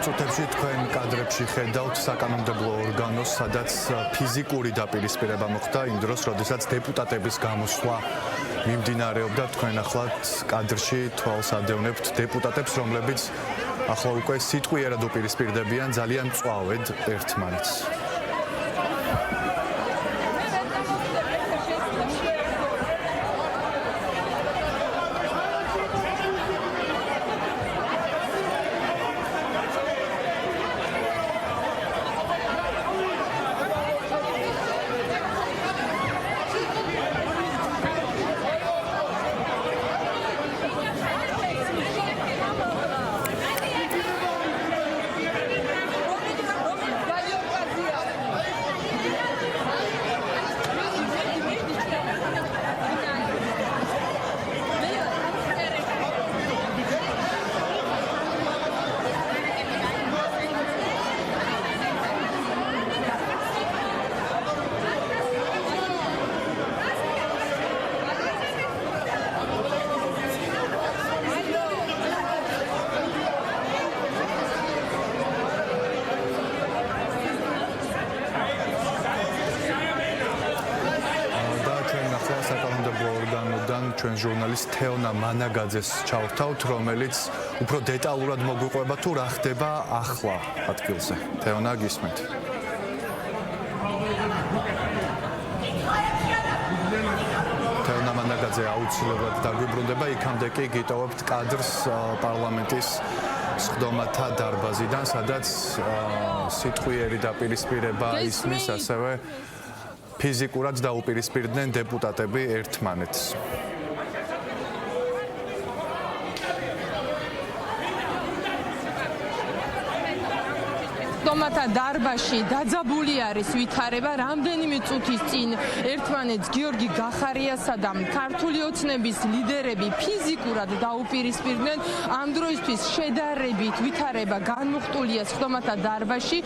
წუთებში თქვენ კადრებში ხედავთ საკანონმდებლო ორგანოს, სადაც ფიზიკური დაპირისპირება მოხდა იმ დროს, როდესაც დეპუტატების გამოსვლა მიმდინარეობდა. თქვენ ახლად კადრში თვალს ადევნებთ დეპუტატებს, რომლებიც ახლა უკვე სიტყვიერად უპირისპირდებიან ძალიან მწვავედ ერთმანეთს. ჩვენ ჟურნალისტ თეონა მანაგაძეს ჩავთავთ, რომელიც უფრო დეტალურად მოგვიყვება თუ რა ხდება ახლა ადგილზე. თეონა, გისმენთ. თეონა მანაგაძე აუცილებლად დაგვიბრუნდება, იქამდე კი გიტოვებთ კადრს პარლამენტის სხდომათა დარბაზიდან, სადაც სიტყვიერი დაპირისპირება ისმის, ასევე ფიზიკურად დაუპირისპირდნენ დეპუტატები ერთმანეთს. სხდომათა დარბაზში დაძაბული არის ვითარება. რამდენიმე წუთის წინ ერთმანეთს გიორგი გახარიასა და ქართული ოცნების ლიდერები ფიზიკურად დაუპირისპირდნენ. ამ დროისთვის შედარებით ვითარება განმუხტულია სხდომათა დარბაზში.